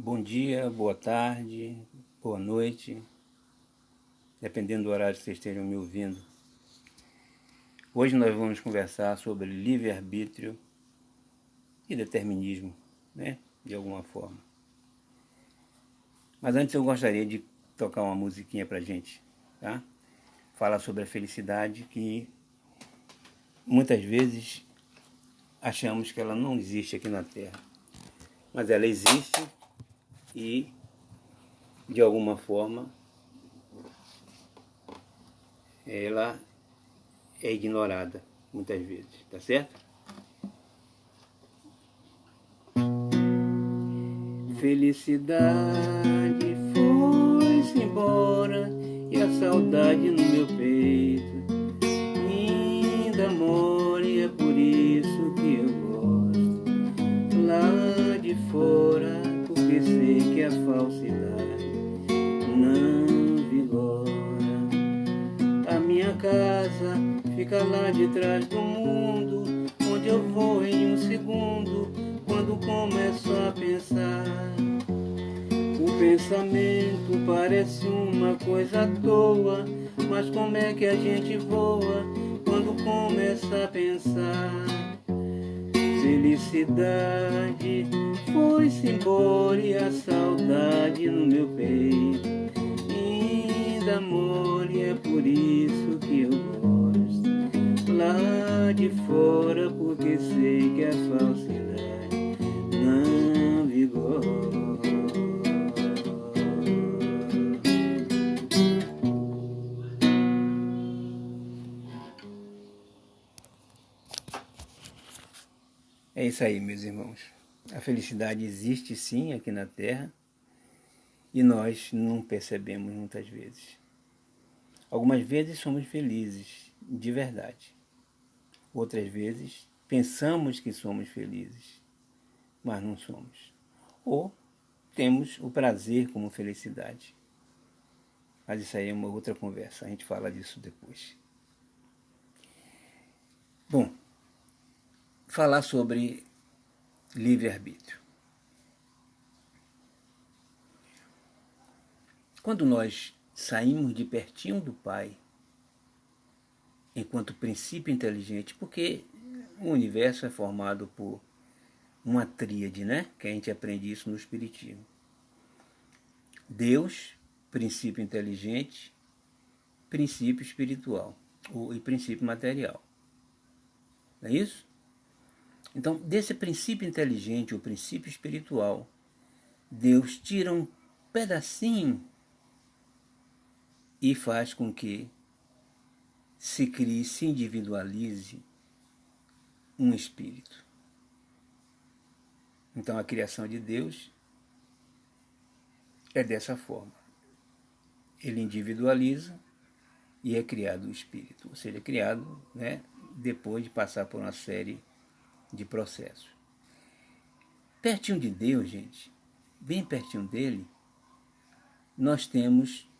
Bom dia, boa tarde, boa noite, dependendo do horário que vocês estejam me ouvindo. Hoje nós vamos conversar sobre livre-arbítrio e determinismo, né? De alguma forma. Mas antes eu gostaria de tocar uma musiquinha pra gente, tá? Falar sobre a felicidade que muitas vezes achamos que ela não existe aqui na Terra. Mas ela existe e, de alguma forma, ela é ignorada muitas vezes, tá certo? Felicidade foi-se embora e a saudade no meu peito ainda mora, e é por isso que eu gosto lá de fora, porque sei que a falsidade não vigora. A minha casa fica lá de trás do mundo, onde eu vou em um segundo quando começo a pensar. O pensamento parece uma coisa à toa, mas como é que a gente voa quando começa a pensar? Felicidade foi-se embora e a saudade no meu peito ainda mora, e é por isso que eu gosto lá de fora, porque sei que a falsidade não vigora. É isso aí, meus irmãos. A felicidade existe sim aqui na Terra e nós não percebemos muitas vezes. Algumas vezes somos felizes de verdade. Outras vezes pensamos que somos felizes, mas não somos. Ou temos o prazer como felicidade. Mas isso aí é uma outra conversa, a gente fala disso depois. Bom, falar sobre livre-arbítrio. Quando nós saímos de pertinho do Pai, enquanto princípio inteligente, porque o universo é formado por uma tríade, né? Que a gente aprende isso no Espiritismo. Deus, princípio inteligente, princípio espiritual e princípio material. Não é isso? Então, desse princípio inteligente, o princípio espiritual, Deus tira um pedacinho e faz com que se crie, se individualize um espírito. Então, a criação de Deus é dessa forma. Ele individualiza e é criado o espírito, ou seja, é criado, né, depois de passar por uma série de processos. Pertinho de Deus, gente, bem pertinho dele, nós temos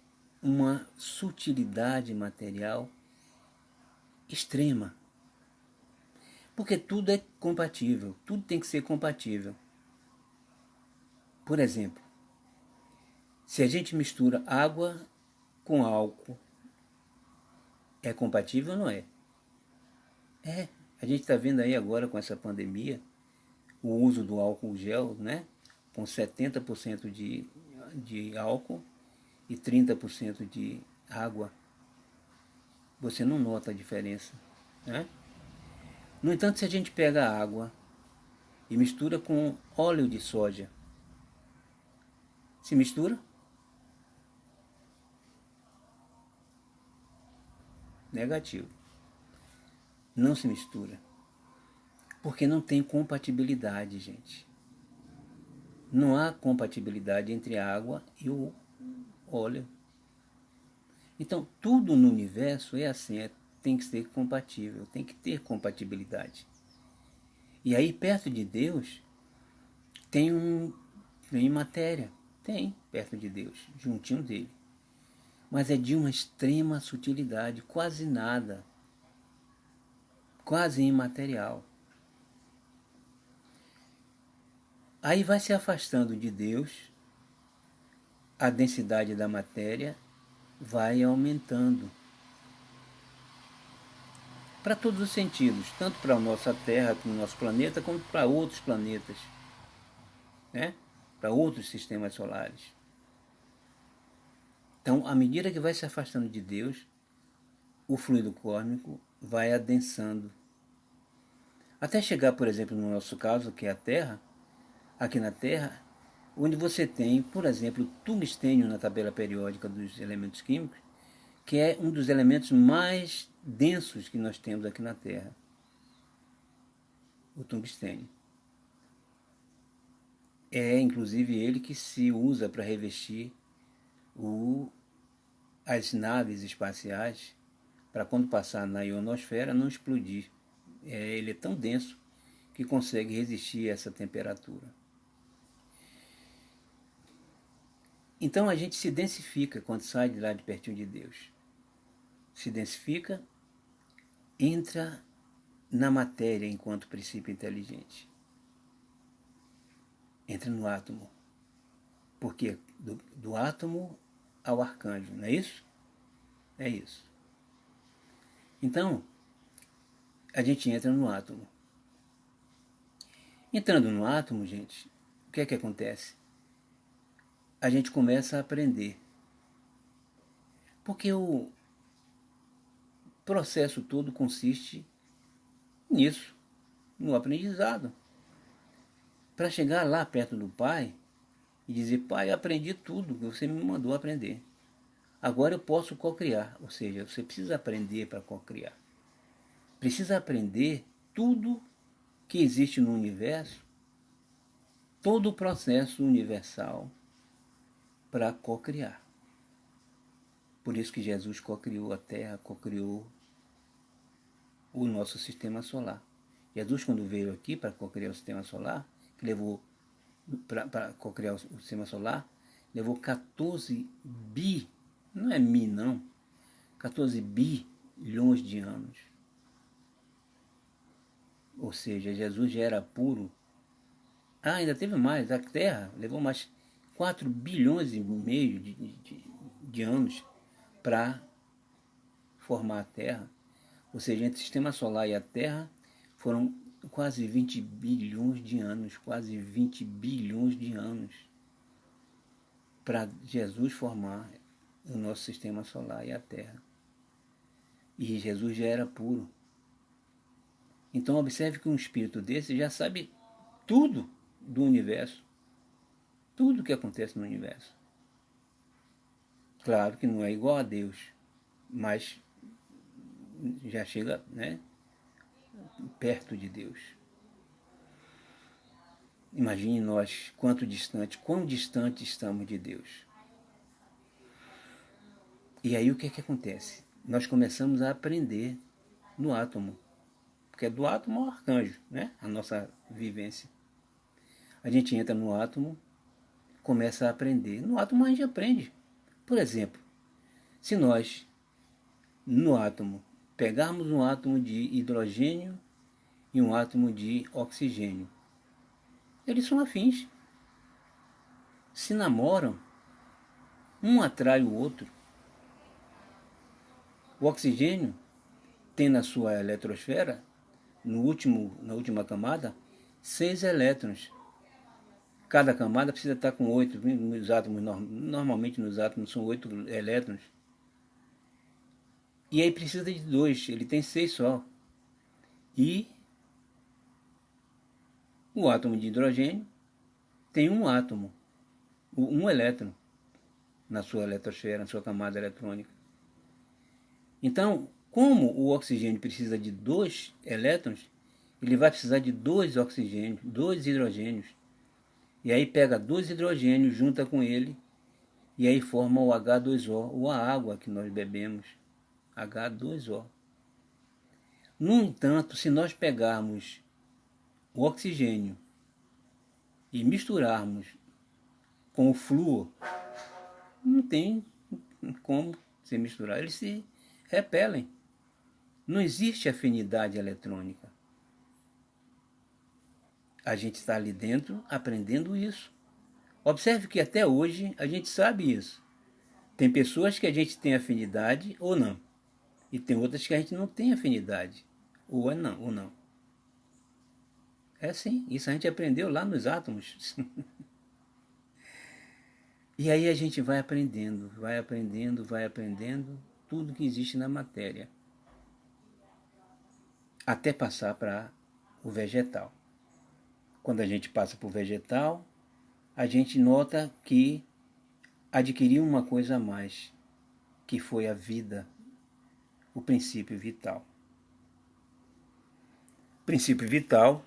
uma sutilidade material extrema. Porque tudo é compatível, tudo tem que ser compatível. Por exemplo, se a gente mistura água com álcool, é compatível ou não é? É. A gente está vendo aí agora com essa pandemia o uso do álcool gel, né? Com 70% de álcool e 30% de água. Você não nota a diferença, né? No entanto, se a gente pega a água e mistura com óleo de soja, se mistura? Negativo. Não se mistura. Porque não tem compatibilidade, gente. Não há compatibilidade entre a água e o óleo. Então, tudo no universo é assim, tem que ser compatível, tem que ter compatibilidade. E aí, perto de Deus, tem matéria. Tem, perto de Deus, juntinho dele. Mas é de uma extrema sutilidade, quase nada. Quase imaterial. Aí vai se afastando de Deus, a densidade da matéria vai aumentando. Para todos os sentidos, tanto para a nossa Terra, para o nosso planeta, como para outros planetas, né? Para outros sistemas solares. Então, à medida que vai se afastando de Deus, o fluido cósmico vai adensando. Até chegar, por exemplo, no nosso caso, que é a Terra, aqui na Terra, onde você tem, por exemplo, o tungstênio na tabela periódica dos elementos químicos, que é um dos elementos mais densos que nós temos aqui na Terra. O tungstênio. É inclusive ele que se usa para revestir as naves espaciais, para quando passar na ionosfera não explodir. Ele é tão denso que consegue resistir a essa temperatura. Então a gente se densifica quando sai de lá de pertinho de Deus. Se densifica, entra na matéria enquanto princípio inteligente. Entra no átomo. Porque do átomo ao arcanjo, não é isso? É isso. Então, a gente entra no átomo. Entrando no átomo, gente, o que é que acontece? A gente começa a aprender. Porque o processo todo consiste nisso, no aprendizado. Para chegar lá perto do Pai e dizer, Pai, eu aprendi tudo que você me mandou aprender. Agora eu posso cocriar. Ou seja, você precisa aprender para cocriar. Precisa aprender tudo que existe no universo, todo o processo universal para cocriar. Por isso que Jesus cocriou a Terra, cocriou o nosso sistema solar. Jesus, quando veio aqui para cocriar o sistema solar, que levou para cocriar o sistema solar, levou 14 bi, não é mi não, 14 bilhões de anos. Ou seja, Jesus já era puro. Ainda teve mais, a Terra levou mais 4 bilhões e meio de anos para formar a Terra. Ou seja, entre o sistema solar e a Terra foram quase 20 bilhões de anos, quase 20 bilhões de anos para Jesus formar o nosso sistema solar e a Terra. E Jesus já era puro. Então observe que um espírito desse já sabe tudo do universo, tudo que acontece no universo. Claro que não é igual a Deus, mas já chega, né, perto de Deus. Imagine nós quão distante estamos de Deus. E aí o que é que acontece? Nós começamos a aprender no átomo, porque é do átomo ao arcanjo, né? A nossa vivência. A gente entra no átomo, começa a aprender. No átomo a gente aprende. Por exemplo, se nós, no átomo, pegarmos um átomo de hidrogênio e um átomo de oxigênio, eles são afins. Se namoram, um atrai o outro. O oxigênio tem na sua eletrosfera, na última camada, 6 elétrons. Cada camada precisa estar com 8, nos átomos, normalmente nos átomos são 8 elétrons. E aí precisa de 2, ele tem 6 só. E o átomo de hidrogênio tem um átomo, um elétron na sua eletrosfera, na sua camada eletrônica. Então, como o oxigênio precisa de 2 elétrons, ele vai precisar de 2 oxigênios, 2 hidrogênios. E aí pega 2 hidrogênios, junta com ele, e aí forma o H2O, ou a água que nós bebemos, H2O. No entanto, se nós pegarmos o oxigênio e misturarmos com o flúor, não tem como se misturar, eles se repelem. Não existe afinidade eletrônica. A gente está ali dentro aprendendo isso. Observe que até hoje a gente sabe isso. Tem pessoas que a gente tem afinidade ou não. E tem outras que a gente não tem afinidade. Ou é não, ou não. É assim, isso a gente aprendeu lá nos átomos. E aí a gente vai aprendendo, vai aprendendo, vai aprendendo tudo que existe na matéria. Até passar para o vegetal. Quando a gente passa para o vegetal, a gente nota que adquiriu uma coisa a mais, que foi a vida, o princípio vital. O princípio vital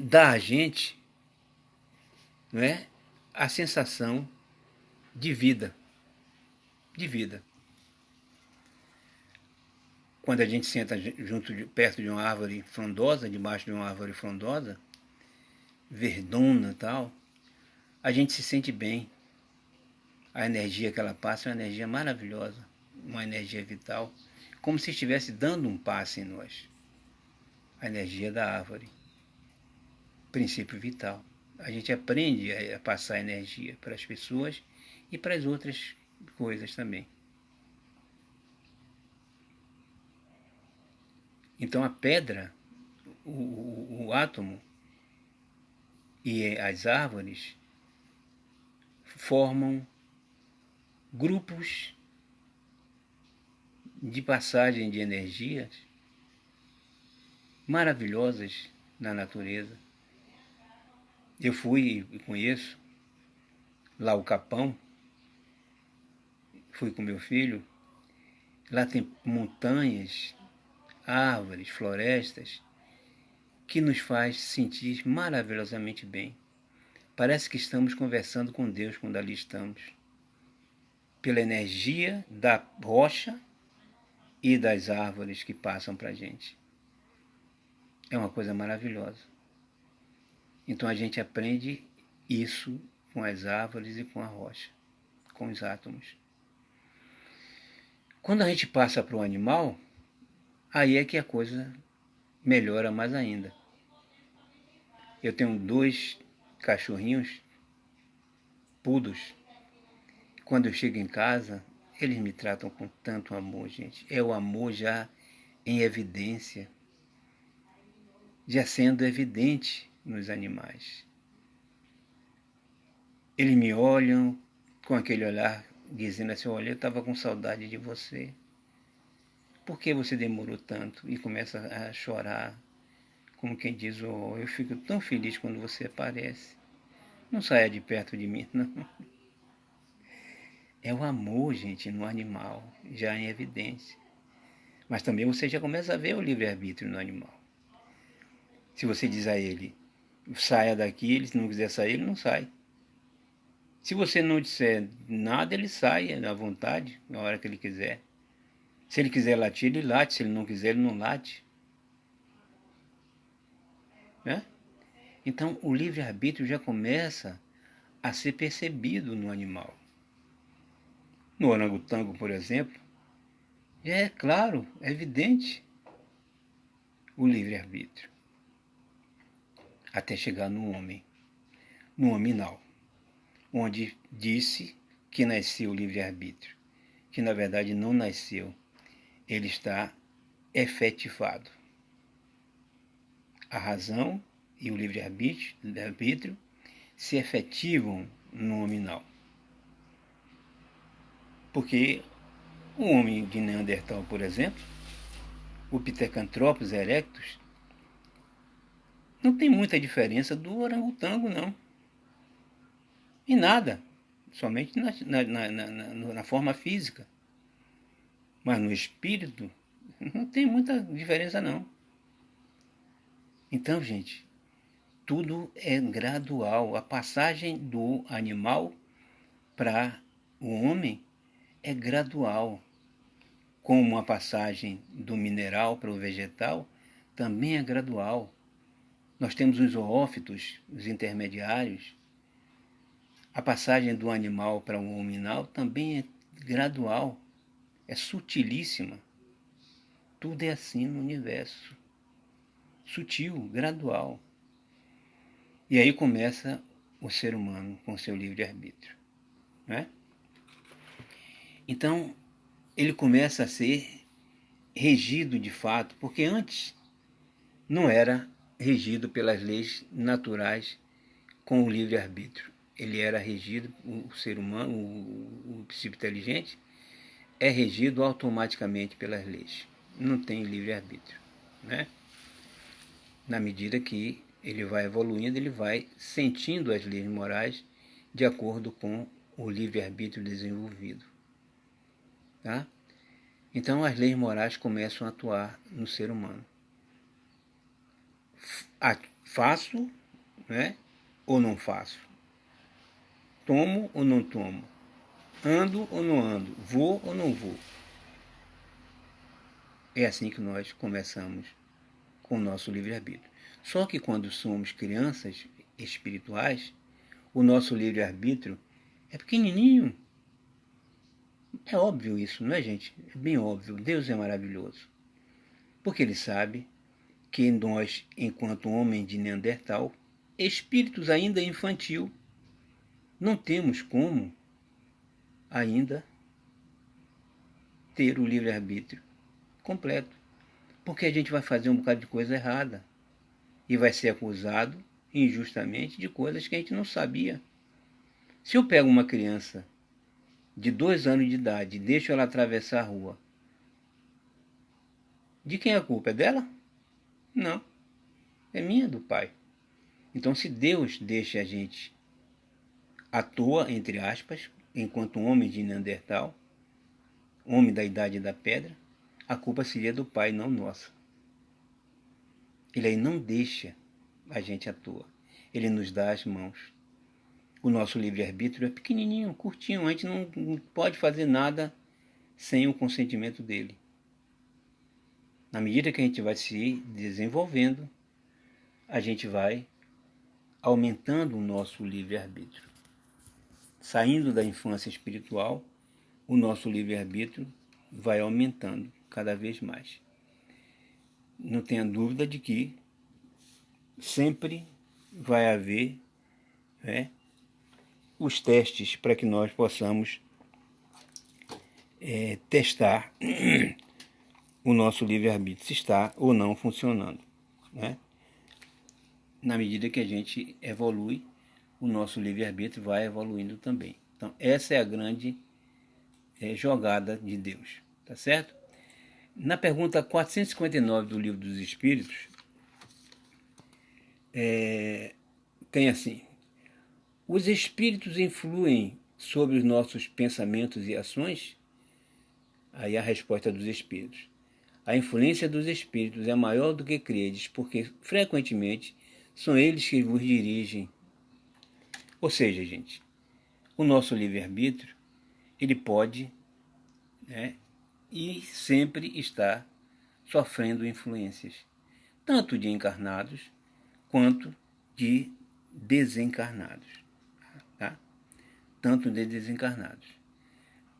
dá a gente, não é, a sensação de vida, de vida. Quando a gente senta perto de uma árvore frondosa, debaixo de uma árvore frondosa, verdona e tal, a gente se sente bem. A energia que ela passa é uma energia maravilhosa, uma energia vital, como se estivesse dando um passe em nós. A energia da árvore, princípio vital. A gente aprende a passar energia para as pessoas e para as outras coisas também. Então a pedra, o átomo e as árvores formam grupos de passagem de energias maravilhosas na natureza. Eu fui e conheço lá o Capão, fui com meu filho, lá tem montanhas, árvores, florestas, que nos faz sentir maravilhosamente bem. Parece que estamos conversando com Deus quando ali estamos. Pela energia da rocha e das árvores que passam para a gente. É uma coisa maravilhosa. Então a gente aprende isso com as árvores e com a rocha, com os átomos. Quando a gente passa para o animal, aí é que a coisa melhora mais ainda. Eu tenho 2 cachorrinhos pudos. Quando eu chego em casa, eles me tratam com tanto amor, gente. É o amor já em evidência, já sendo evidente nos animais. Eles me olham com aquele olhar dizendo assim: olha, eu estava com saudade de você. Por que você demorou tanto? E começa a chorar, como quem diz: oh, eu fico tão feliz quando você aparece. Não saia de perto de mim, não. É o amor, gente, no animal, já em evidência. Mas também você já começa a ver o livre-arbítrio no animal. Se você diz a ele, saia daqui, ele se não quiser sair, ele não sai. Se você não disser nada, ele sai à vontade, na hora que ele quiser. Se ele quiser latir, ele late. Se ele não quiser, ele não late. Né? Então, o livre-arbítrio já começa a ser percebido no animal. No orangotango, por exemplo, já é claro, é evidente o livre-arbítrio. Até chegar no homem, no hominal, onde disse que nasceu o livre-arbítrio, que na verdade não nasceu, ele está efetivado. A razão e o livre-arbítrio se efetivam no hominal. Porque o homem de Neandertal, por exemplo, o Pithecanthropus erectus, não tem muita diferença do orangotango, não. Em nada. Somente na forma física. Mas no espírito, não tem muita diferença, não. Então, gente, tudo é gradual. A passagem do animal para o homem é gradual. Como a passagem do mineral para o vegetal também é gradual. Nós temos os zoófitos, os intermediários. A passagem do animal para o hominal também é gradual, é sutilíssima. Tudo é assim no universo. Sutil, gradual. E aí começa o ser humano com seu livre-arbítrio, né? Então, ele começa a ser regido de fato, porque antes não era regido pelas leis naturais com o livre-arbítrio. Ele era regido, o ser humano, o psico inteligente, é regido automaticamente pelas leis. Não tem livre-arbítrio, né? Na medida que ele vai evoluindo, ele vai sentindo as leis morais de acordo com o livre-arbítrio desenvolvido, tá? Então as leis morais começam a atuar no ser humano. Faço, né? Ou não faço? Tomo ou não tomo? Ando ou não ando? Vou ou não vou? É assim que nós começamos com o nosso livre-arbítrio. Só que quando somos crianças espirituais, o nosso livre-arbítrio é pequenininho. É óbvio isso, não é, gente? É bem óbvio. Deus é maravilhoso. Porque Ele sabe que nós, enquanto homem de Neandertal, espíritos ainda infantil, não temos como ainda ter o livre-arbítrio completo. Porque a gente vai fazer um bocado de coisa errada e vai ser acusado injustamente de coisas que a gente não sabia. Se eu pego uma criança de 2 anos de idade e deixo ela atravessar a rua, de quem é a culpa? É dela? Não. É minha, do pai. Então, se Deus deixa a gente à toa, entre aspas, enquanto homem de Neandertal, homem da idade da pedra, a culpa seria do pai, não nossa. Ele aí não deixa a gente à toa. Ele nos dá as mãos. O nosso livre-arbítrio é pequenininho, curtinho. A gente não pode fazer nada sem o consentimento dele. Na medida que a gente vai se desenvolvendo, a gente vai aumentando o nosso livre-arbítrio. Saindo da infância espiritual, o nosso livre-arbítrio vai aumentando cada vez mais. Não tenha dúvida de que sempre vai haver, né, os testes para que nós possamos testar o nosso livre-arbítrio, se está ou não funcionando, né? Na medida que a gente evolui, o nosso livre-arbítrio vai evoluindo também. Então, essa é a grande jogada de Deus, tá certo? Na pergunta 459 do Livro dos Espíritos, tem assim: os espíritos influem sobre os nossos pensamentos e ações? Aí a resposta dos espíritos: a influência dos espíritos é maior do que credes, porque frequentemente são eles que vos dirigem. Ou seja, gente, o nosso livre-arbítrio, ele pode, né, e sempre está sofrendo influências, tanto de encarnados quanto de desencarnados. Tá? Tanto de desencarnados.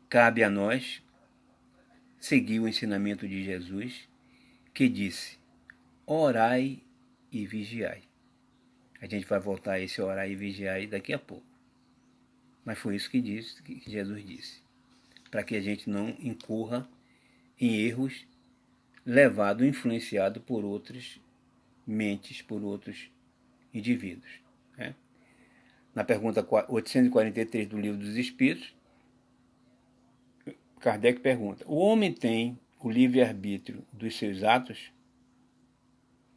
Cabe a nós seguir o ensinamento de Jesus, que disse: orai e vigiai. A gente vai voltar a esse orar e vigiar daqui a pouco. Mas foi isso que Jesus disse. Para que a gente não incorra em erros levado, influenciado por outras mentes, por outros indivíduos, né? Na pergunta 843 do Livro dos Espíritos, Kardec pergunta: o homem tem o livre-arbítrio dos seus atos?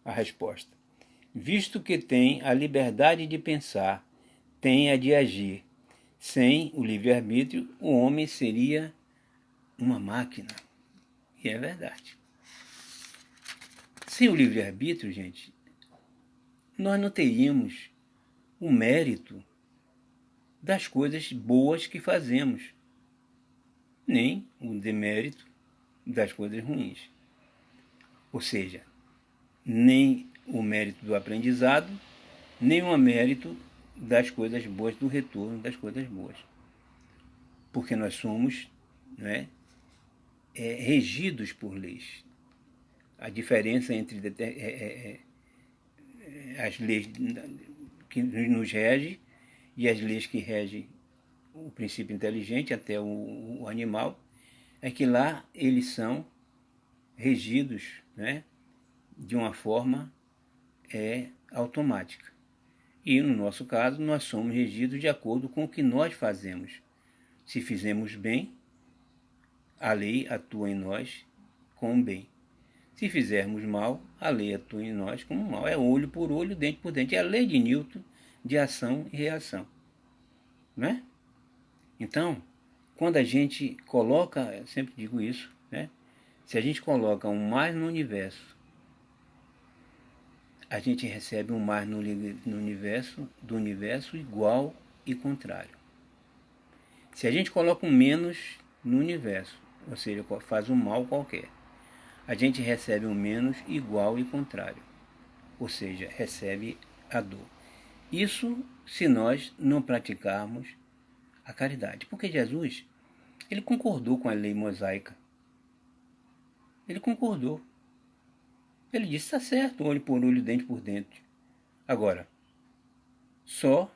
A resposta: visto que tem a liberdade de pensar, tem a de agir. Sem o livre-arbítrio, o homem seria uma máquina. E é verdade. Sem o livre-arbítrio, gente, nós não teríamos o mérito das coisas boas que fazemos, nem o demérito das coisas ruins. Ou seja, nem o mérito do aprendizado, nem o mérito das coisas boas, do retorno das coisas boas. Porque nós somos, né, regidos por leis. A diferença entre as leis que nos regem e as leis que regem o princípio inteligente até o animal, é que lá eles são regidos, né, de uma forma automática. E no nosso caso, nós somos regidos de acordo com o que nós fazemos. Se fizemos bem, a lei atua em nós com o bem. Se fizermos mal, a lei atua em nós como mal. É olho por olho, dente por dente. É a lei de Newton de ação e reação. Né? Então, quando a gente coloca, eu sempre digo isso, né? Se a gente coloca um mais no universo, a gente recebe um mais no universo, do universo igual e contrário. Se a gente coloca um menos no universo, ou seja, faz um mal qualquer, a gente recebe um menos igual e contrário, ou seja, recebe a dor. Isso se nós não praticarmos a caridade. Porque Jesus, ele concordou com a lei mosaica. Ele concordou. Ele disse, está certo, olho por olho, dente por dente. Agora, só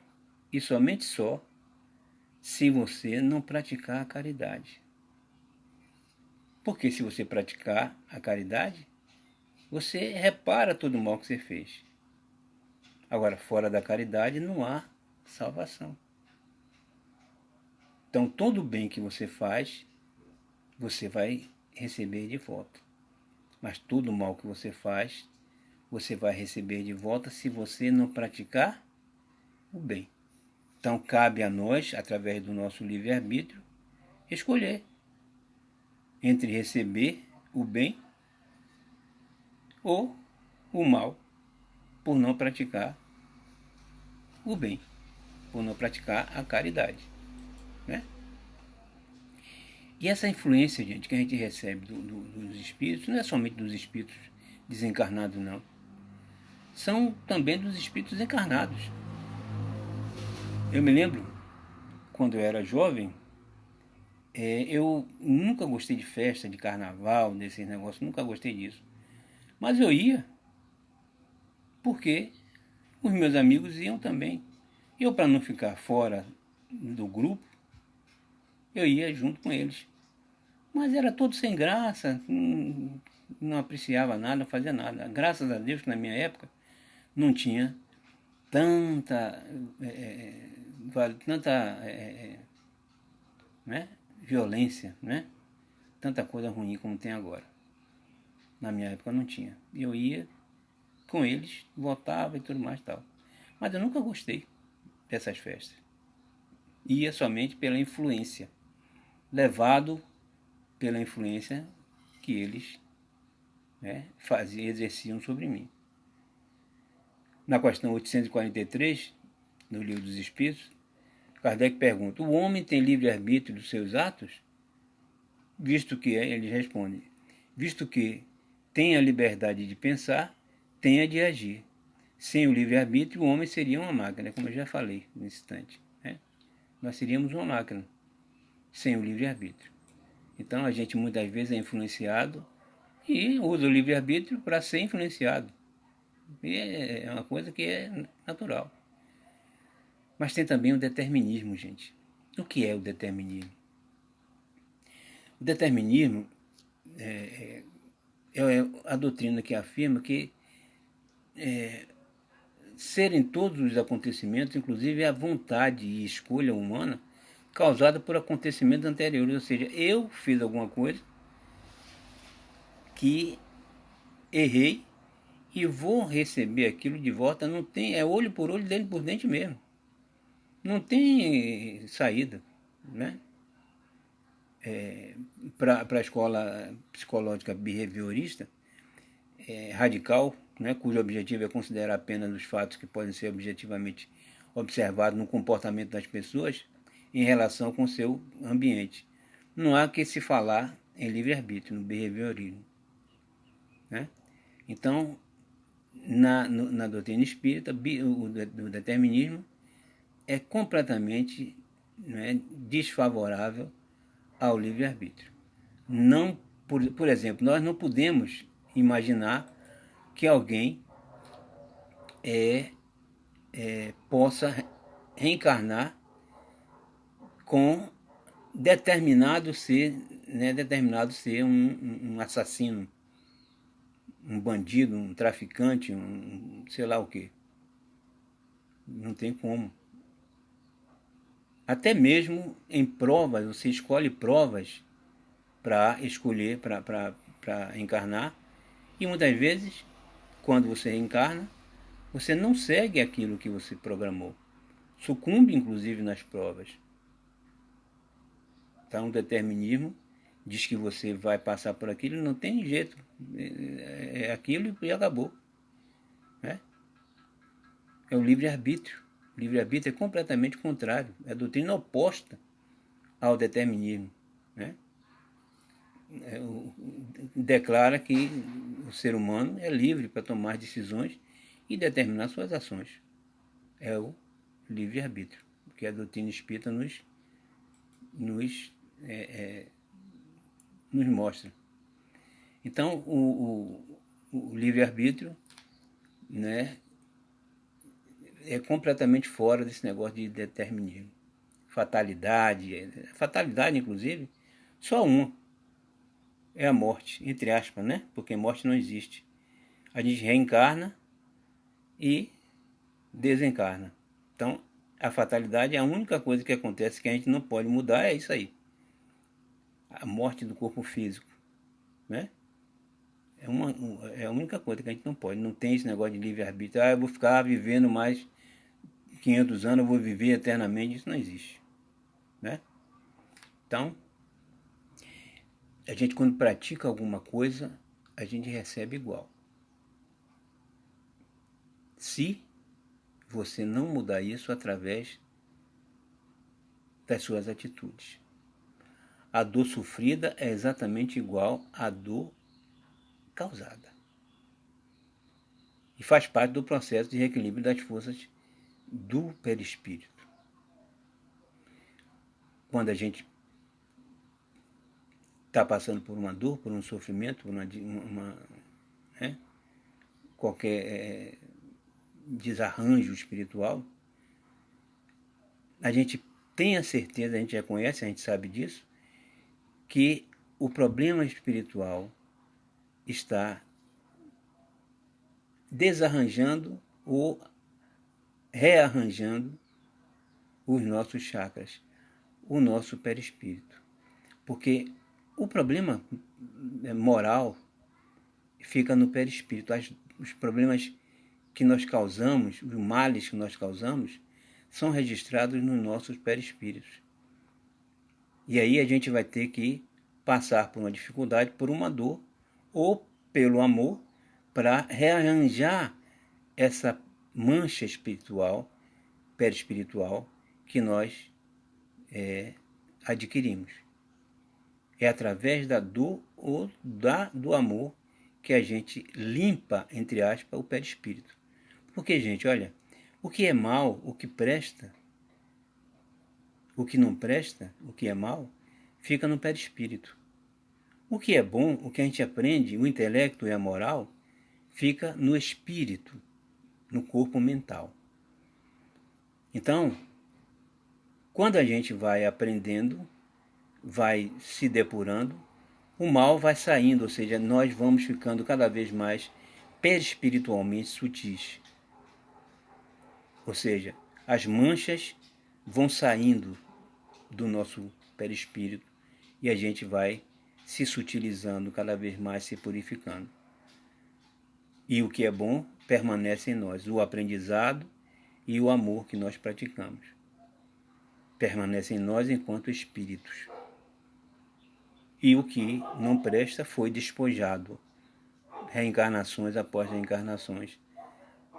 e somente só se você não praticar a caridade. Porque se você praticar a caridade, você repara todo o mal que você fez. Agora, fora da caridade não há salvação. Então, todo o bem que você faz, você vai receber de volta. Mas todo o mal que você faz, você vai receber de volta se você não praticar o bem. Então, cabe a nós, através do nosso livre-arbítrio, escolher entre receber o bem ou o mal, por não praticar o bem, por não praticar a caridade. Né? E essa influência, gente, que a gente recebe dos espíritos, não é somente dos espíritos desencarnados, não. São também dos espíritos encarnados. Eu me lembro, quando eu era jovem, eu nunca gostei de festa, de carnaval, desses negócios, nunca gostei disso. Mas eu ia, porque os meus amigos iam também. Eu, para não ficar fora do grupo, eu ia junto com eles. Mas era todo sem graça, não apreciava nada, não fazia nada. Graças a Deus que na minha época não tinha tanta né, violência, né? Tanta coisa ruim como tem agora. Na minha época não tinha. Eu ia com eles, votava e tudo mais e tal. Mas eu nunca gostei dessas festas. Ia somente pela influência, levado pela influência que eles, né, exerciam sobre mim. Na questão 843, no Livro dos Espíritos, Kardec pergunta, o homem tem livre-arbítrio dos seus atos? Visto que, ele responde, visto que tem a liberdade de pensar, tem a de agir. Sem o livre-arbítrio, o homem seria uma máquina, como eu já falei nesse instante. Né? Nós seríamos uma máquina, sem o livre-arbítrio. Então a gente muitas vezes é influenciado e usa o livre-arbítrio para ser influenciado. E é uma coisa que é natural. Mas tem também o determinismo, gente. O que é o determinismo? O determinismo é a doutrina que afirma que serem todos os acontecimentos, inclusive a vontade e escolha humana, causada por acontecimentos anteriores. Ou seja, eu fiz alguma coisa que errei e vou receber aquilo de volta. Não tem, é olho por olho, dente por dente mesmo. Não tem saída, né? Para a escola psicológica behaviorista, radical, né, cujo objetivo é considerar apenas os fatos que podem ser objetivamente observados no comportamento das pessoas em relação com o seu ambiente. Não há que se falar em livre-arbítrio, no behaviorismo. Né? Então, na doutrina espírita, o determinismo é completamente, né, desfavorável ao livre-arbítrio. Não, por exemplo, nós não podemos imaginar que alguém possa reencarnar com determinado ser, né, determinado ser um assassino, um bandido, um traficante, um sei lá o quê. Não tem como. Até mesmo em provas, você escolhe provas para escolher, para encarnar, e muitas vezes, quando você reencarna, você não segue aquilo que você programou. Sucumbe, inclusive, nas provas. Então, o determinismo diz que você vai passar por aquilo, não tem jeito. É aquilo e acabou. Né? É o livre-arbítrio. O livre-arbítrio é completamente contrário. É a doutrina oposta ao determinismo. Né? Declara que o ser humano é livre para tomar decisões e determinar suas ações. É o livre-arbítrio, que a doutrina espírita nos mostra. Então, o livre-arbítrio, né, é completamente fora desse negócio de determinismo. Fatalidade, inclusive, só uma. É a morte, entre aspas, né? Porque morte não existe. A gente reencarna e desencarna. Então, a fatalidade é a única coisa que acontece que a gente não pode mudar, é isso aí. A morte do corpo físico, né? É a única coisa que a gente não pode. Não tem esse negócio de livre-arbítrio. Eu vou ficar vivendo mais 500 anos, eu vou viver eternamente. Isso não existe, né? Então, a gente quando pratica alguma coisa, a gente recebe igual. Se você não mudar isso através das suas atitudes. A dor sofrida é exatamente igual à dor causada. E faz parte do processo de reequilíbrio das forças do perispírito. Quando a gente está passando por uma dor, por um sofrimento, por né, qualquer desarranjo espiritual, a gente tem a certeza, a gente já conhece, a gente sabe disso, que o problema espiritual está desarranjando ou rearranjando os nossos chakras, o nosso perispírito. Porque o problema moral fica no perispírito. Os problemas que nós causamos, os males que nós causamos, são registrados nos nossos perispíritos. E aí a gente vai ter que passar por uma dificuldade, por uma dor, ou pelo amor, para rearranjar essa mancha espiritual, perispiritual, que nós adquirimos. É através da dor ou do amor que a gente limpa, entre aspas, o perispírito. Porque, gente, olha, o que é mal, o que presta, o que não presta, o que é mal, fica no perispírito. O que é bom, o que a gente aprende, o intelecto e a moral, fica no espírito, no corpo mental. Então, quando a gente vai aprendendo, vai se depurando, o mal vai saindo, ou seja, nós vamos ficando cada vez mais perispiritualmente sutis. Ou seja, as manchas vão saindo do nosso perispírito e a gente vai se sutilizando cada vez mais, se purificando. E o que é bom permanece em nós, o aprendizado e o amor que nós praticamos. Permanece em nós enquanto espíritos. E o que não presta foi despojado, reencarnações após reencarnações,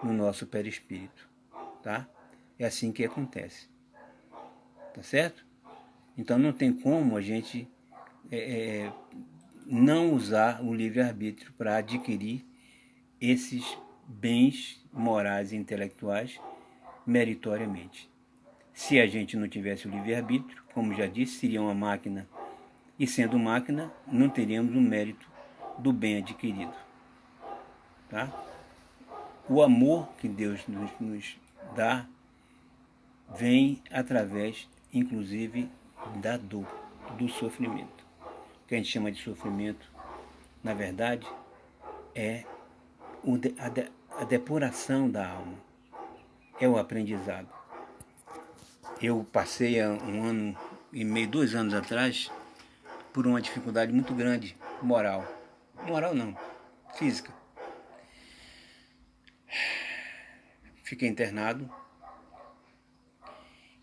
no nosso perispírito. Tá? É assim que acontece. Tá certo? Então não tem como a gente não usar o livre-arbítrio para adquirir esses bens morais e intelectuais meritoriamente. Se a gente não tivesse o livre-arbítrio, como já disse, seria uma máquina. E sendo máquina, não teríamos o mérito do bem adquirido. Tá? O amor que Deus nos dá vem através, inclusive, da dor, do sofrimento. O que a gente chama de sofrimento, na verdade, é a depuração da alma, é o aprendizado. Eu passei há 1 ano e meio, 2 anos atrás, por uma dificuldade muito grande, moral. Moral não, física. Fiquei internado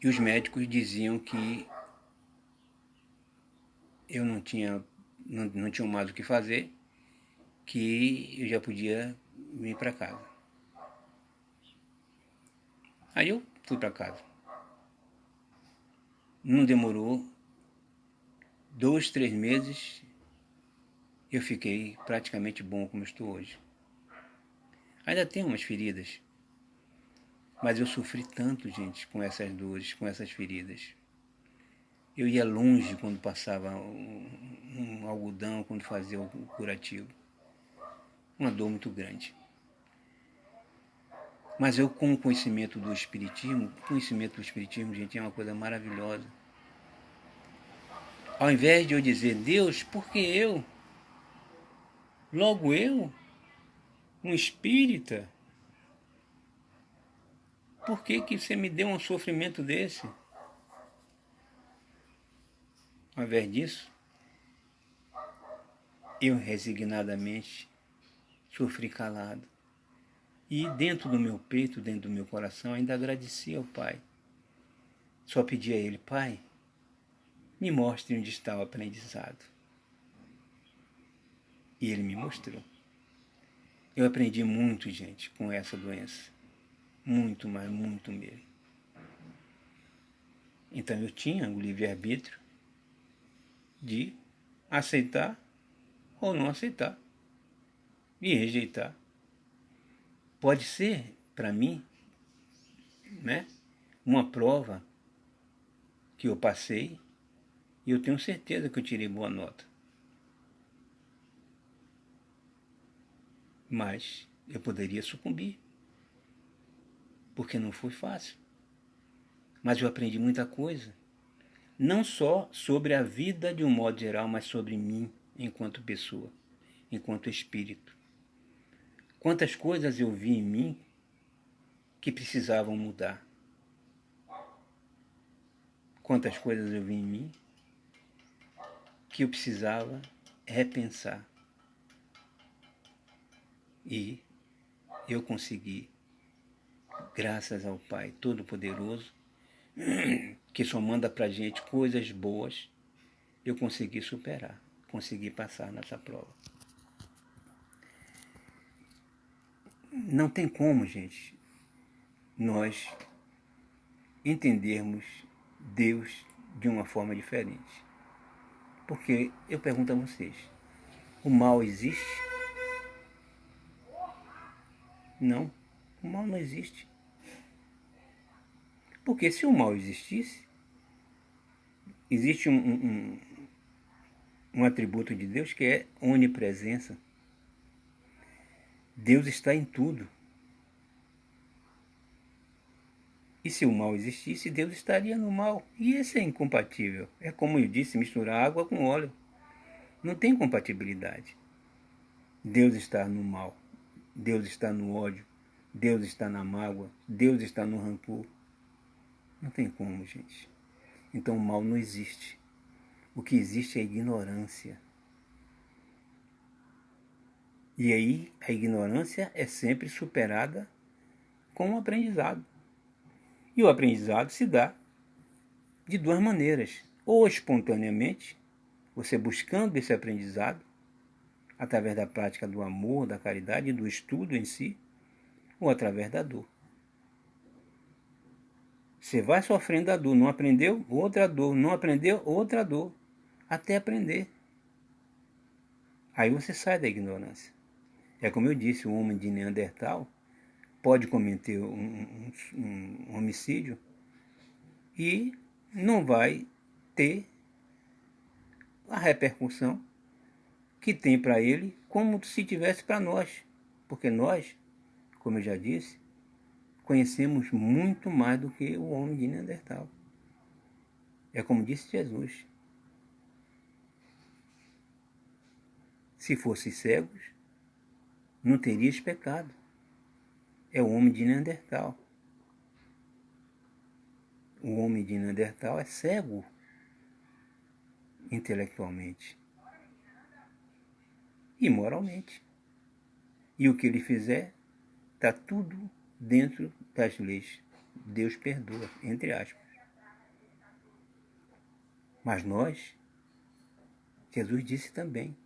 e os médicos diziam que eu não tinha mais o que fazer, que eu já podia vir para casa. Aí eu fui para casa. Não demorou 2, 3 meses, eu fiquei praticamente bom como estou hoje. Ainda tenho umas feridas, mas eu sofri tanto, gente, com essas dores, com essas feridas. Eu ia longe quando passava um algodão, quando fazia o curativo. Uma dor muito grande. Mas eu, com o conhecimento do Espiritismo, gente, é uma coisa maravilhosa. Ao invés de eu dizer, Deus, por que eu? Logo eu? Um espírita? Por que você me deu um sofrimento desse? Ao invés disso, eu resignadamente sofri calado. E dentro do meu peito, dentro do meu coração, ainda agradecia ao Pai. Só pedi a Ele, Pai, me mostre onde está o aprendizado. E Ele me mostrou. Eu aprendi muito, gente, com essa doença. Muito, mas muito mesmo. Então eu tinha o livre-arbítrio de aceitar ou não aceitar. E rejeitar. Pode ser, para mim, né, uma prova que eu passei e eu tenho certeza que eu tirei boa nota. Mas eu poderia sucumbir, porque não foi fácil. Mas eu aprendi muita coisa, não só sobre a vida de um modo geral, mas sobre mim enquanto pessoa, enquanto espírito. Quantas coisas eu vi em mim que precisavam mudar. Quantas coisas eu vi em mim que eu precisava repensar. E eu consegui, graças ao Pai Todo-Poderoso, que só manda pra gente coisas boas, eu consegui superar, consegui passar nessa prova. Não tem como, gente, nós entendermos Deus de uma forma diferente. Porque eu pergunto a vocês, o mal existe? Não, o mal não existe. Porque se o mal existisse, existe um atributo de Deus que é onipresença. Deus está em tudo. E se o mal existisse, Deus estaria no mal. E esse é incompatível. É como eu disse, misturar água com óleo. Não tem compatibilidade. Deus está no mal. Deus está no ódio. Deus está na mágoa. Deus está no rancor. Não tem como, gente. Então o mal não existe. O que existe é a ignorância. E aí a ignorância é sempre superada com o aprendizado. E o aprendizado se dá de duas maneiras. Ou espontaneamente, você buscando esse aprendizado, através da prática do amor, da caridade e do estudo em si, ou através da dor. Você vai sofrendo a dor, não aprendeu? Outra dor, não aprendeu? Outra dor, até aprender. Aí você sai da ignorância. É como eu disse, o homem de Neandertal pode cometer um homicídio e não vai ter a repercussão que tem para ele como se tivesse para nós. Porque nós, como eu já disse, conhecemos muito mais do que o homem de Neandertal. É como disse Jesus. Se fossem cegos, não terias pecado. É o homem de Neandertal. O homem de Neandertal é cego intelectualmente e moralmente. E o que ele fizer, está tudo dentro das leis. Deus perdoa, entre aspas. Mas nós, Jesus disse também,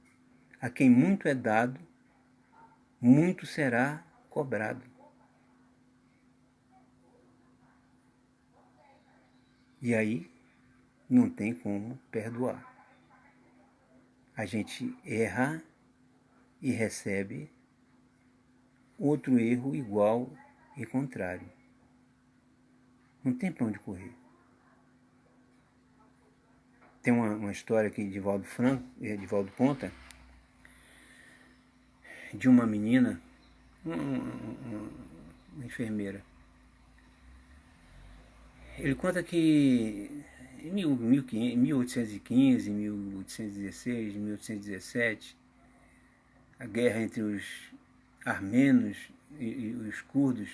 a quem muito é dado, muito será cobrado. E aí não tem como perdoar. A gente erra e recebe outro erro igual e contrário. Não tem para onde correr. Tem uma história aqui de Divaldo Ponta, de uma menina, uma enfermeira. Ele conta que em 1815, 1816, 1817, a guerra entre os armenos e os curdos,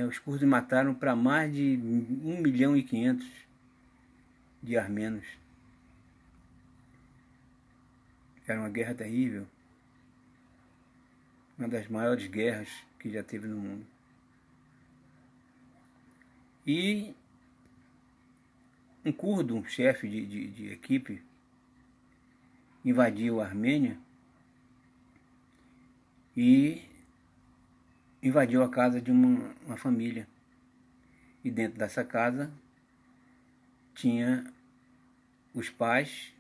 os curdos mataram para mais de 1,5 milhão de armenos. Era uma guerra terrível, uma das maiores guerras que já teve no mundo. E um curdo, um chefe de equipe, invadiu a Armênia e invadiu a casa de uma família. E dentro dessa casa tinha os pais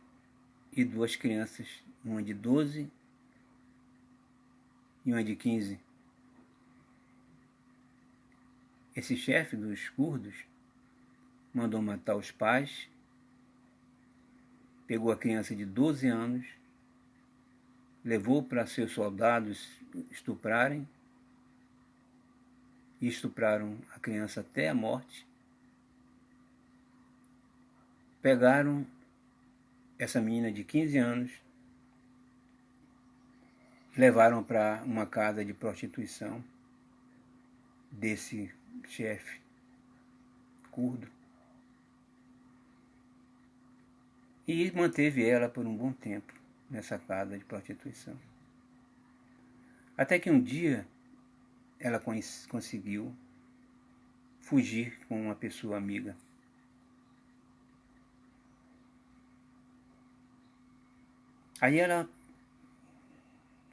e 2 crianças, uma de 12 e uma de 15. Esse chefe dos curdos mandou matar os pais, pegou a criança de 12 anos, levou para seus soldados estuprarem, e estupraram a criança até a morte. Pegaram essa menina de 15 anos, levaram para uma casa de prostituição desse chefe curdo e manteve ela por um bom tempo nessa casa de prostituição. Até que um dia ela conseguiu fugir com uma pessoa amiga. Aí ela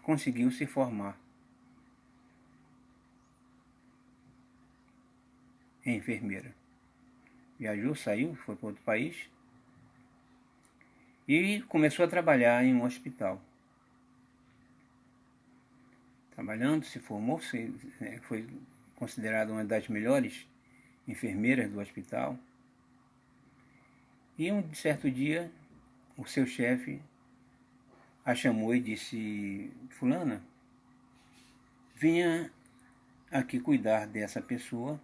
conseguiu se formar em enfermeira. Viajou, saiu, foi para outro país e começou a trabalhar em um hospital. Trabalhando, se formou, foi considerada uma das melhores enfermeiras do hospital. E um certo dia, o seu chefe a chamou e disse: fulana, venha aqui cuidar dessa pessoa,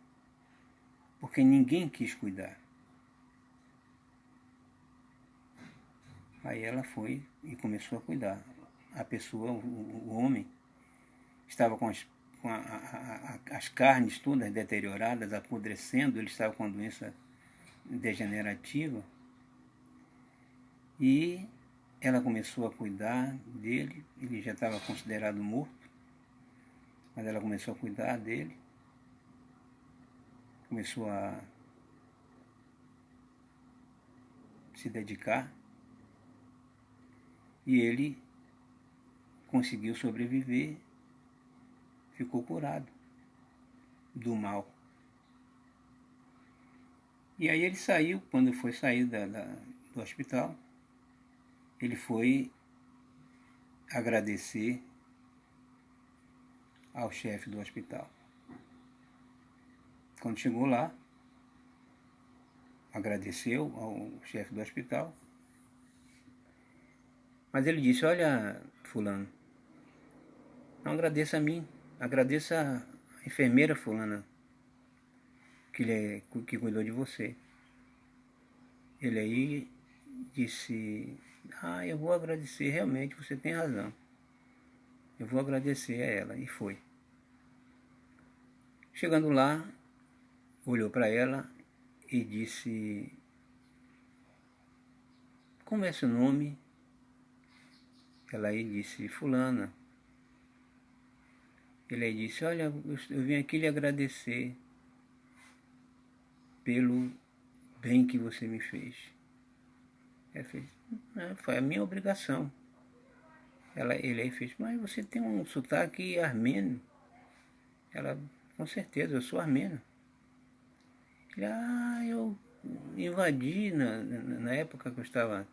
porque ninguém quis cuidar. Aí ela foi e começou a cuidar. A pessoa, o homem, estava com as carnes todas deterioradas, apodrecendo, ele estava com uma doença degenerativa. E ela começou a cuidar dele, ele já estava considerado morto, mas ela começou a cuidar dele, começou a se dedicar, e ele conseguiu sobreviver, ficou curado do mal. E aí ele saiu, quando foi sair do hospital, ele foi agradecer ao chefe do hospital. Quando chegou lá, agradeceu ao chefe do hospital, mas ele disse: olha, fulano, não agradeça a mim, agradeça enfermeira fulana que cuidou de você. Ele aí disse, eu vou agradecer, realmente você tem razão. Eu vou agradecer a ela. E foi. Chegando lá, olhou para ela e disse, como é seu nome? Ela aí disse, fulana. Ele aí disse, olha, eu vim aqui lhe agradecer pelo bem que você me fez. Ela fez, foi a minha obrigação. Ele aí fez, mas você tem um sotaque armênio. Ela, com certeza, eu sou armênio. Ele, eu invadi, na época que eu estava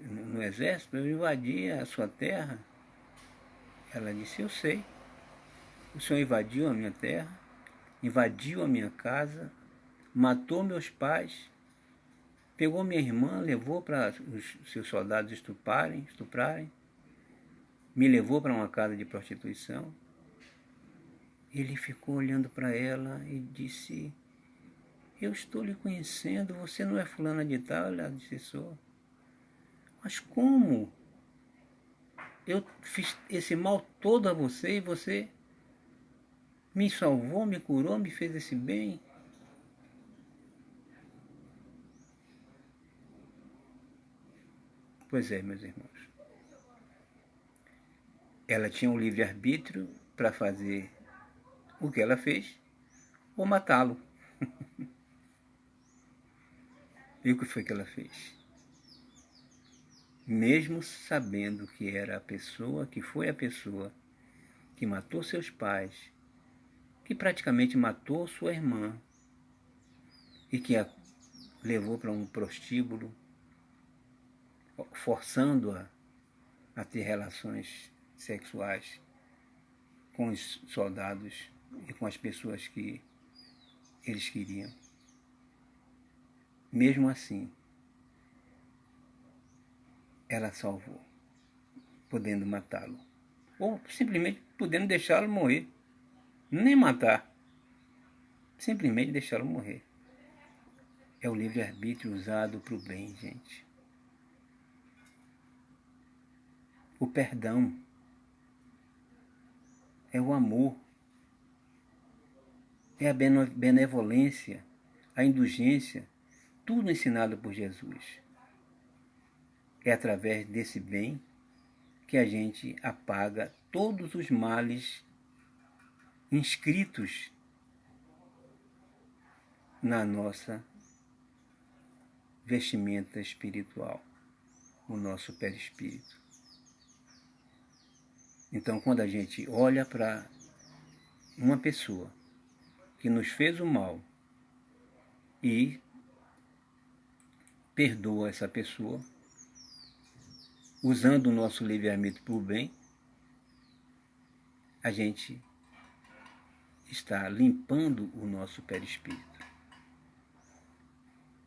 no exército, eu invadi a sua terra. Ela disse, eu sei. O senhor invadiu a minha terra, invadiu a minha casa, matou meus pais, pegou minha irmã, levou para os seus soldados estuprarem, me levou para uma casa de prostituição. Ele ficou olhando para ela e disse, eu estou lhe conhecendo, você não é fulana de tal? Ela disse, sou. Mas como? Eu fiz esse mal todo a você e você me salvou, me curou, me fez esse bem? Pois é, meus irmãos. Ela tinha um livre-arbítrio para fazer o que ela fez ou matá-lo. E o que foi que ela fez? Mesmo sabendo que era a pessoa, que foi a pessoa que matou seus pais, que praticamente matou sua irmã e que a levou para um prostíbulo, forçando-a a ter relações sexuais com os soldados e com as pessoas que eles queriam. Mesmo assim, ela salvou, podendo matá-lo. Ou simplesmente podendo deixá-lo morrer. Nem matar. Simplesmente deixá-lo morrer. É o livre-arbítrio usado para o bem, gente. O perdão é o amor, é a benevolência, a indulgência, tudo ensinado por Jesus. É através desse bem que a gente apaga todos os males inscritos na nossa vestimenta espiritual, o nosso perispírito. Então, quando a gente olha para uma pessoa que nos fez o mal e perdoa essa pessoa, usando o nosso livre-arbítrio para o bem, a gente está limpando o nosso perispírito.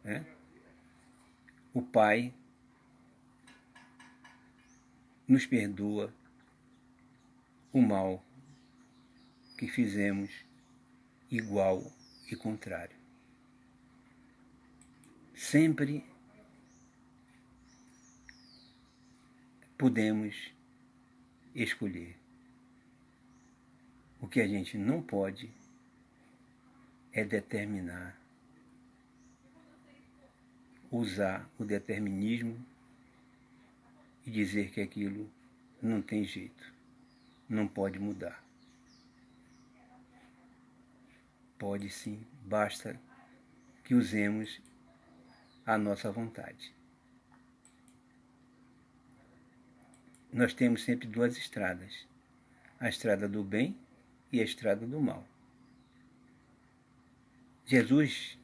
Né? O Pai nos perdoa o mal que fizemos igual e contrário. Sempre podemos escolher. O que a gente não pode é determinar, usar o determinismo e dizer que aquilo não tem jeito, não pode mudar. Pode sim, basta que usemos a nossa vontade. Nós temos sempre duas estradas, a estrada do bem e a estrada do mal. Jesus,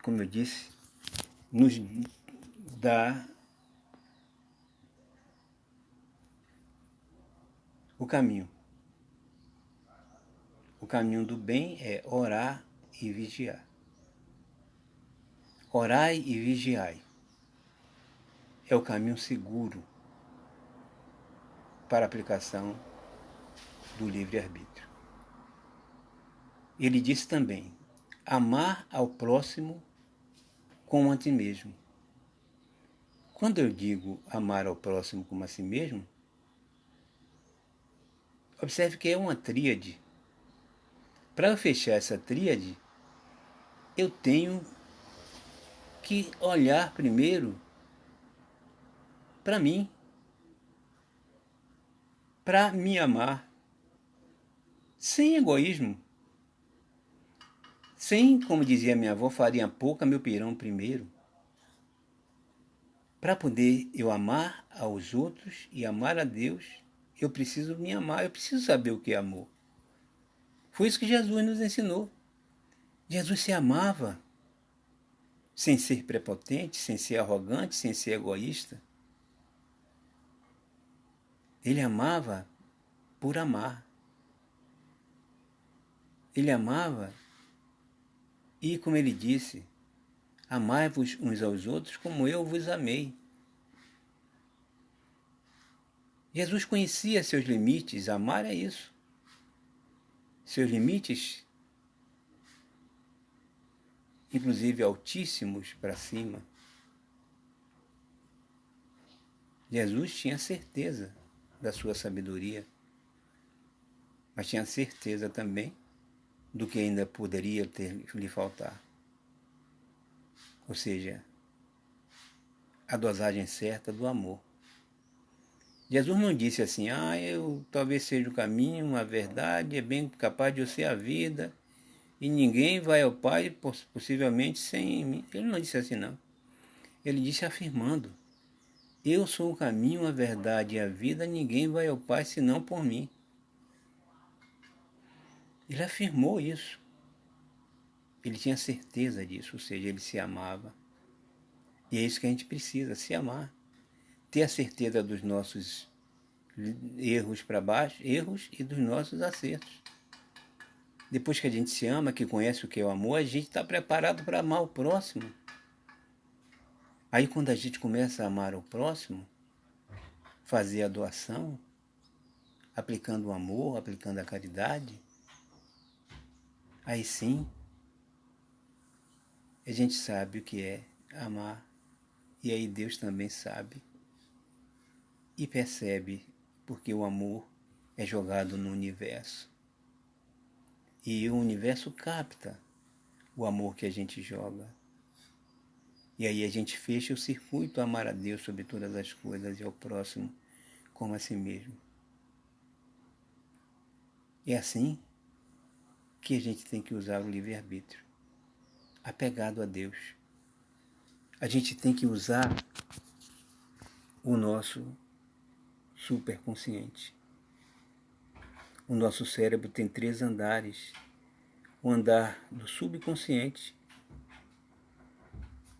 como eu disse, nos dá o caminho. O caminho do bem é orar e vigiar. Orai e vigiai. É o caminho seguro para a aplicação do livre-arbítrio. Ele disse também: amar ao próximo como a ti mesmo. Quando eu digo amar ao próximo como a si mesmo, observe que é uma tríade. Para eu fechar essa tríade, eu tenho que olhar primeiro para mim, para me amar, sem egoísmo, sem, como dizia minha avó, farinha pouca, meu pirão primeiro. Para poder eu amar aos outros e amar a Deus, eu preciso me amar, eu preciso saber o que é amor. Foi isso que Jesus nos ensinou. Jesus se amava, sem ser prepotente, sem ser arrogante, sem ser egoísta. Ele amava por amar. Ele amava e, como ele disse, amai-vos uns aos outros como eu vos amei. Jesus conhecia seus limites, amar é isso. Seus limites, inclusive altíssimos para cima. Jesus tinha certeza da sua sabedoria, mas tinha certeza também do que ainda poderia lhe faltar. Ou seja, a dosagem certa do amor. Jesus não disse assim, eu talvez seja o caminho, a verdade, é bem capaz de eu ser a vida, e ninguém vai ao Pai possivelmente sem mim. Ele não disse assim, não. Ele disse afirmando, eu sou o caminho, a verdade e a vida, ninguém vai ao Pai senão por mim. Ele afirmou isso. Ele tinha certeza disso, ou seja, ele se amava. E é isso que a gente precisa, se amar. Ter a certeza dos nossos erros para baixo, erros e dos nossos acertos. Depois que a gente se ama, que conhece o que é o amor, a gente está preparado para amar o próximo. Aí quando a gente começa a amar o próximo, fazer a doação, aplicando o amor, aplicando a caridade, aí sim a gente sabe o que é amar. E aí Deus também sabe e percebe porque o amor é jogado no universo. E o universo capta o amor que a gente joga. E aí a gente fecha o circuito a amar a Deus sobre todas as coisas e ao próximo como a si mesmo. É assim que a gente tem que usar o livre-arbítrio, apegado a Deus. A gente tem que usar o nosso superconsciente. O nosso cérebro tem 3 andares. O andar do subconsciente,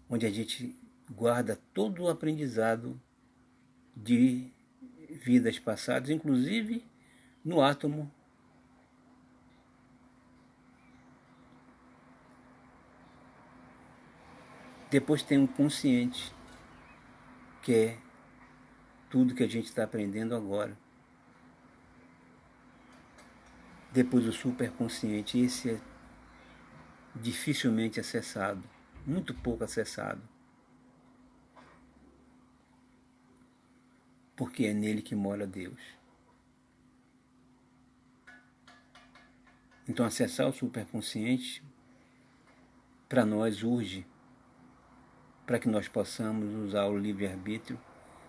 onde a gente guarda todo o aprendizado de vidas passadas, inclusive no átomo. Depois tem um consciente, que é tudo que a gente está aprendendo agora. Depois o superconsciente, esse é dificilmente acessado, muito pouco acessado, porque é nele que mora Deus. Então acessar o superconsciente para nós urge, para que nós possamos usar o livre-arbítrio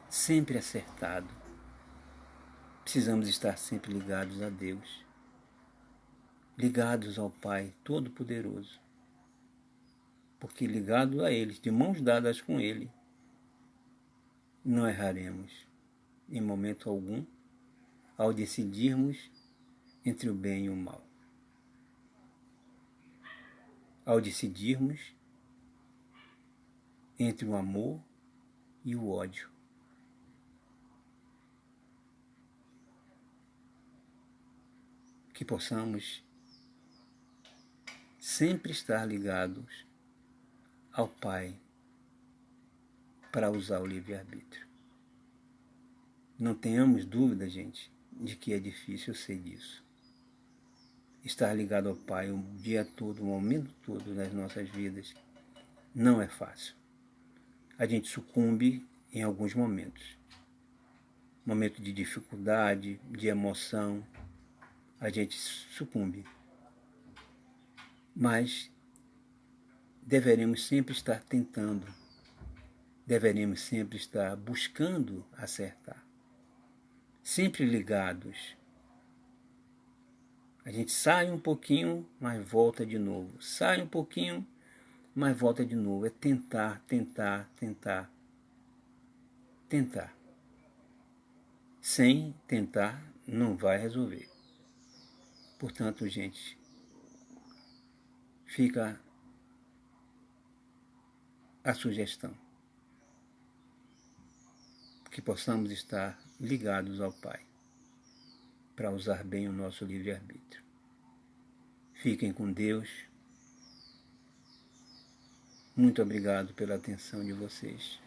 sempre acertado. Precisamos estar sempre ligados a Deus, ligados ao Pai Todo-Poderoso, porque ligados a Ele, de mãos dadas com Ele, não erraremos em momento algum ao decidirmos entre o bem e o mal, ao decidirmos entre o amor e o ódio. Que possamos sempre estar ligados ao Pai para usar o livre-arbítrio. Não tenhamos dúvida, gente, de que é difícil ser disso. estar ligado ao Pai o dia todo, o momento todo das nossas vidas, não é fácil. A gente sucumbe em alguns momentos. Momento de dificuldade, de emoção, a gente sucumbe. Mas deveremos sempre estar tentando, deveremos sempre estar buscando acertar, sempre ligados. A gente sai um pouquinho, mas volta de novo. Sai um pouquinho, mas volta de novo. É tentar, tentar, tentar, tentar. Sem tentar, não vai resolver. Portanto, gente, fica a sugestão que possamos estar ligados ao Pai para usar bem o nosso livre-arbítrio. Fiquem com Deus. Muito obrigado pela atenção de vocês.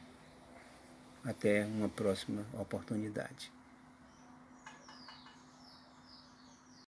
Até uma próxima oportunidade.